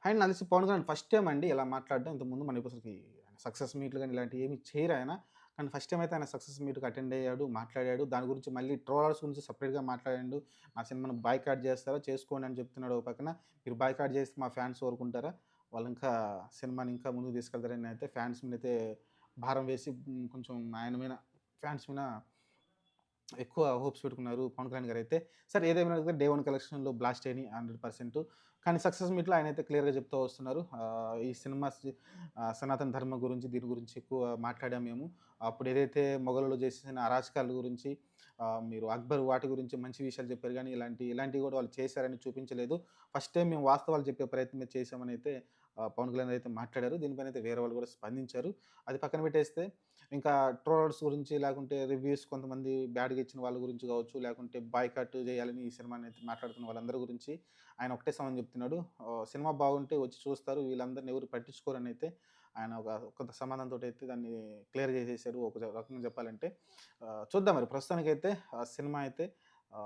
ఆయన నాకు తెలిసి పవన్ కళ్యాణ్ ఫస్ట్ టైమ్ అండి ఇలా మాట్లాడడం. ఇంతకుముందు మనకసలకి సక్సెస్ మీట్‌లు గాని ఇలాంటివి ఏమి చేయరాయన. కానీ ఫస్ట్ టైమ్ అయితే ఆయన సక్సెస్ మీట్‌కి అటెండ్ అయ్యాడు, మాట్లాడాడు. దాని గురించి మళ్ళీ ట్రోలర్స్ గురించి సెపరేట్‌గా మాట్లాడిండు. నా సినిమాని బాయ్‌కాట్ చేస్తారా? చేసుకోండి అని చెప్తున్నాడు ఓ పక్కన. మీరు బాయ్‌కాట్ చేస్తే మా ఫ్యాన్స్ ఊరుకుంటారా? వాళ్ళింకా సినిమాని ఇంకా ముందుకు తీసుకెళ్తారని అయితే ఫ్యాన్స్ మీదైతే భారం వేసి కొంచెం ఆయన మీద ఫ్యాన్స్ మీద ఎక్కువ హోప్స్ పెట్టుకున్నారు పవన్ కళ్యాణ్ గారైతే. సరే ఏదేమైనా కూడా డే 1 కలెక్షన్‌లో బ్లాస్ట్ అయినాయి 100%. కానీ సక్సెస్ మీట్‌లో ఆయనైతే క్లియర్‌గా చెప్తూ వస్తున్నారు. ఈ సినిమా సనాతన ధర్మం గురించి, దీని గురించి ఎక్కువ మాట్లాడాము మేము. అప్పుడు ఏదైతే మొఘలులు చేసిన అరాచకాల గురించి, మీరు అక్బర్ వాటి గురించి మంచి విషయాలు చెప్పారు గానీ, ఇలాంటివి కూడా వాళ్ళు చేశారని చూపించలేదు. ఫస్ట్ టైమ్ మేము వాస్తవాలు చెప్పే ప్రయత్నమే చేశామనైతే పవన్ కళ్యాణ్ అయితే మాట్లాడారు. దీనిపైనైతే వేరే వాళ్ళు కూడా స్పందించారు. అది పక్కన పెట్టేస్తే ఇంకా ట్రోలర్స్ గురించి, లేకుంటే రివ్యూస్ కొంతమంది బ్యాడ్‌గా ఇచ్చిన వాళ్ళ గురించి కావచ్చు, లేకుంటే బాయ్‌కాట్ చేయాలని ఈ సినిమానైతే మాట్లాడుతున్న వాళ్ళందరి గురించి ఆయన ఒకటే సమాధానం చెప్తున్నాడు. సినిమా బాగుంటే వచ్చి చూస్తారు. వీళ్ళందరిని ఎవరు పట్టించుకోరనైతే ఆయన కొంత సమాధానంతోటైతే దాన్ని క్లియర్ చేసేసారు. ఒక రకంగా చెప్పాలంటే. చూద్దాం మరి ప్రస్తుతానికైతే ఆ సినిమా అయితే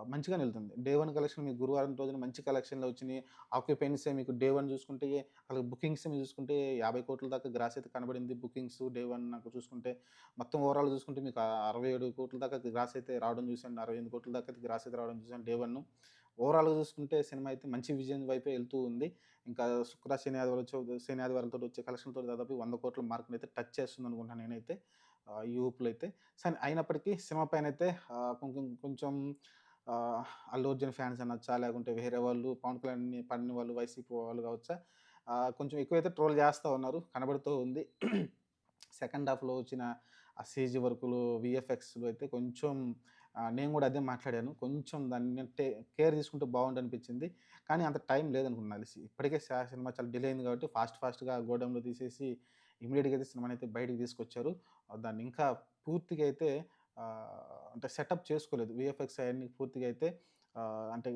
మంచిగానే ఎళ్తుంది. డే 1 కలెక్షన్ మీకు గురువారం రోజున మంచి కలెక్షన్‌లో వచ్చినియి. ఆక్యుపెన్సే మీకు డే 1 చూసుకుంటే అసలు బుకింగ్స్ మీరు చూసుకుంటే 50,00,00,000 దాకా గ్రాస్ అయితే కనబడింది. బుకింగ్స్ డే 1 నాకు చూసుకుంటే మొత్తం ఓవరాల్ చూసుకుంటే మీకు 67,00,00,000 దాకా గ్రాస్ అయితే రావడం చూసాను. 68,00,00,000 దాకా అయితే గ్రాస్ అయితే రావడం చూసాను డే 1. ఓవరాల్‌గా చూసుకుంటే సినిమా అయితే మంచి విజయం వైపే ఎళ్తూ ఉంది. ఇంకా శుక్ర, శని, ఆదివారం శని, ఆదివారాలతోటి వచ్చే కలెక్షన్‌తోటి దాదాపు 100,00,00,000 మార్క్‌నైతే టచ్ చేస్తుందనుకుంటున్నాను నేనైతే. ఈ ఊపులో అయితే. సరే అయినప్పటికీ సినిమా పైనైతే కొంచెం కొంచెం అల్లు అర్జున్ ఫ్యాన్స్ అనొచ్చా? లేకుంటే వేరే వాళ్ళు పవన్ కళ్యాణ్‌ని పడని వాళ్ళు వైసీపీ వాళ్ళు కావచ్చా? కొంచెం ఎక్కువైతే ట్రోల్ చేస్తా ఉన్నారు. కనబడుతూ ఉంది. సెకండ్ హాఫ్‌లో వచ్చిన ఆ సీజీ వర్కులు, వీఎఫ్ఎక్స్‌లు అయితే కొంచెం నేను గూడా అదే మాట్లాడాను. కొంచెం దాన్నంటే కేర్ తీసుకుంటే బావుండనిపించింది. కానీ అంత టైం లేదనుకుంటా నాకు తెలిసి. ఇప్పటికే సినిమా చాలా డిలే అయింది కాబట్టి ఫాస్ట్‌గా గోడౌన్‌లో తీసేసి ఇమ్మీడియేట్‌గా అయితే సినిమానైతే బయటికి తీసుకొచ్చారు. దాన్ని ఇంకా పూర్తిగా అయితే అంటే సెటప్ చేసుకోలేదు. వీఎఫ్ఎక్స్ అయన్నీ పూర్తిగా అయితే అంటే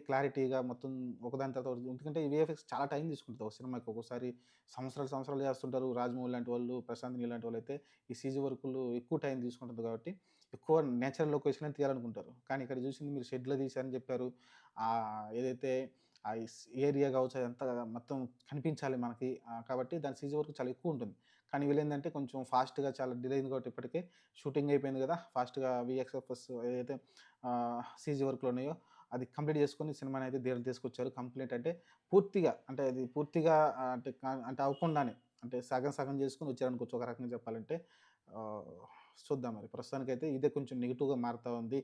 క్లారిటీగా మొత్తం ఒకదాని తర్వాత ఒకటి ఎందుకంటే ఈ వీఎఫ్ఎక్స్ చాలా టైం తీసుకుంటది ఒక సినిమాకి. ఒక్కోసారి సంవత్సరాలు చేస్తుంటారు. 'రాజమౌళి' లాంటి వాళ్ళు, 'ప్రశాంత్ నీల్' లాంటి వాళ్ళైతే ఈ సీజీ వర్కులు ఎక్కువ టైం తీసుకుంటుంది కాబట్టి, ఎక్కువ నేచురల్ లొకేషనే తీయాలనుకుంటారు. కానీ ఇక్కడ చూసింది మీరు షెడ్‌లో తీశారని చెప్పారు. ఏదైతే ఆ ఏరియా కావచ్చు అదంతా మొత్తం కనిపించాలి మనకి. కాబట్టి దాని సీజీ వర్క్ చాలా ఎక్కువుంటుంది. కానీ వీళ్ళేందంటే కొంచెం ఫాస్ట్‌గా చాలా డిలే అయింది కాబట్టి ఇప్పటికే షూటింగ్ అయిపోయింది గదా! ఫాస్ట్‌గా వీఎక్స్ఎఫ్ఎస్ ఏదైతే సీజీ వర్క్‌లున్నాయో అది కంప్లీట్ చేసుకొని సినిమానైతే థియేటర్‌కి తీసుకొచ్చారు. కంప్లీట్ అంటే పూర్తిగా అంటే అది పూర్తిగా అంటే అవ్వకుండానే అంటే సగం సగం చేసుకొని వచ్చారనుకోవచ్చు ఒక రకంగా చెప్పాలంటే. ఆహ్, చూద్దాం మరి. ప్రస్తుతానికైతే ఇదే కొంచెం నెగెటివ్‌గా మారుతా ఉంది.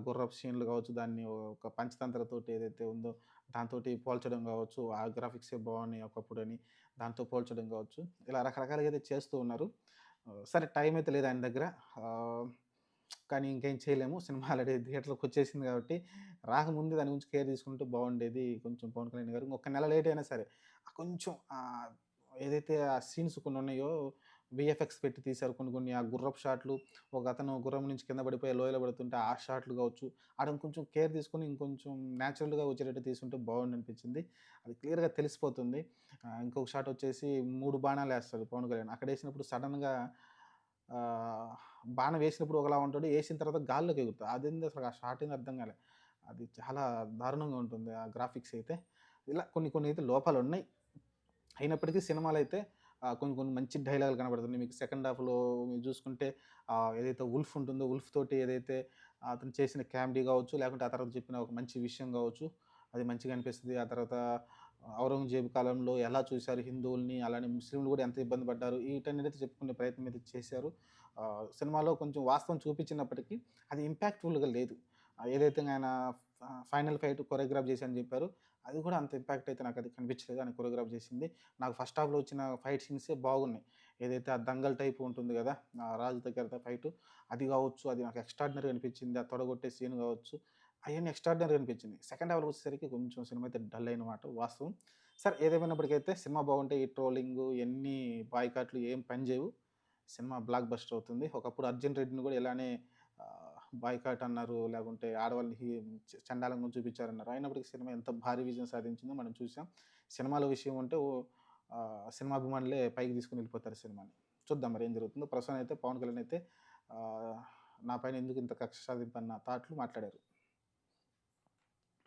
గుర్రపు సీన్‌లు కావచ్చు, దాన్ని ఒక పంచతంత్రతోటి ఏదైతే ఉందో దాంతోటి పోల్చడం కావచ్చు, ఆ గ్రాఫిక్సే బాగున్నాయి ఒకప్పుడని దాంతో పోల్చడం కావచ్చు. ఇలా రకరకాలుగా అయితే చేస్తూ ఉన్నారు. సరే టైం అయితే లేదు ఆయన దగ్గర. ఆహ్, కానీ ఇంకేం చేయలేము. సినిమా ఆల్రెడీ థియేటర్‌లోకొచ్చేసింది కాబట్టి, రాకముందే దాని గురించి కేర్ తీసుకుంటే బావుండేది. కొంచెం పవన్ కళ్యాణ్ గారు. ఇంకొక నెల లేట్ అయినా సరే, కొంచెం ఏదైతే ఆ సీన్స్ కొన్నున్నాయో వీఎఫ్ఎక్స్ పెట్టి తీశారు కొన్ని కొన్ని. ఆ గుర్రపు షాట్లు, ఒకతను గుర్రం నుంచి కింద పడిపోయి లోయలో పడుతుంటే ఆ షాట్లు కావచ్చు, ఆడ ఇంకొంచెం కేర్ తీసుకొని ఇంకొంచెం నేచురల్‌గా వచ్చేటట్టు తీసుంటే బావుండనిపించింది. అది క్లియర్‌గా తెలిసిపోతుంది. ఇంకొక షాట్ వచ్చేసి 3 బాణాలేస్తాడు పవన్ కళ్యాణ్. అక్కడేసినప్పుడు సడెన్‌గా ఆహ్, బాణం వేసినప్పుడు ఒకలా ఉంటాడు. ఏసిన తర్వాత గాల్లోకి ఎగురుతాడు. అదేంది అసలు ఆ షాట్ ఏందో అర్థం కాలే. అది చాలా దారుణంగా ఉంటుంది ఆ గ్రాఫిక్స్ అయితే. ఇలా కొన్ని కొన్ని అయితే లోపాలున్నాయి. అయినప్పటికీ సినిమాలైతే కొన్ని కొన్ని మంచి డైలాగులు కనబడుతున్నాయి. మీకు సెకండ్ హాఫ్‌లో మీరు చూసుకుంటే ఏదైతే 'వుల్ఫ్' ఉంటుందో 'వుల్ఫ్' తోటి ఏదైతే అతను చేసిన కామెడీ కావచ్చు, లేకుంటే ఆ తర్వాత చెప్పిన ఒక మంచి విషయం కావచ్చు, అది మంచిగా అనిపిస్తది. ఆ తర్వాత ఔరంగజేబు కాలంలో ఎలా చూసారు హిందువుల్ని, అలానే ముస్లింలు కూడా ఎంత ఇబ్బంది పడ్డారు. వీటన్నిటిని చెప్పుకునే ప్రయత్నం అయితే చేశారు. సినిమాలో కొంచెం వాస్తవం చూపించినప్పటికీ అది ఇంపాక్ట్‌ఫుల్‌గా లేదు. ఏదైతే ఆయన ఫైనల్ ఫైట్ కొరియోగ్రాఫ్ చేశానని చెప్పారో, అది కూడా అంత ఇంపాక్ట్ అయితే నాకది కనిపించలేదు. ఆయన కొరియోగ్రాఫ్ చేసింది. నాకు ఫస్ట్ హాఫ్‌లో వచ్చిన ఫైట్ సీన్సే బాగున్నాయి. ఏదైతే ఆ దంగల్ టైప్ ఉంటుంది గదా! రాజు దగ్గర ఫైటు అది గావచ్చు, అది నాకు ఎక్స్ట్రార్డినరీగా అనిపించింది. ఆ తొడగొట్టే సీన్ గావచ్చు, అయన్నీ ఎక్స్ట్రార్డినరీగా అనిపించింది. సెకండ్ హాఫ్‌లోకి వచ్చేసరికి కొంచెం సినిమా అయితే డల్ అయిన మాట వాస్తవం. సరే ఏదేమైనప్పటికైతే సినిమా బాగుంటే ఈ ట్రోలింగు ఇయన్నీ బాయ్‌కాట్లు ఏం పని చేయవు. సినిమా బ్లాక్ బస్టర్ అవుతుంది. ఒకప్పుడు 'అర్జున్ రెడ్డిని' గూడా ఇలానే బాయ్‌కాట్ అన్నారు. లేకుంటే ఆడవాళ్ళని చండాలంగా చూపించారన్నారు. అయినప్పటికీ సినిమా ఎంత భారీ విజయం సాధించిందో మనం చూసాం. సినిమాల విషయం అంటే సినిమా అభిమానులే పైకి తీసుకొని వెళ్ళిపోతారు సినిమాని. చూద్దాం మరి ఏం జరుగుతుందో. ప్రస్తుతం అయితే పవన్ కళ్యాణ్ అయితే ఆహ్, నా పైన ఎందుకు ఇంత కక్ష సాధింపు అన్న థాట్లు మాట్లాడారు.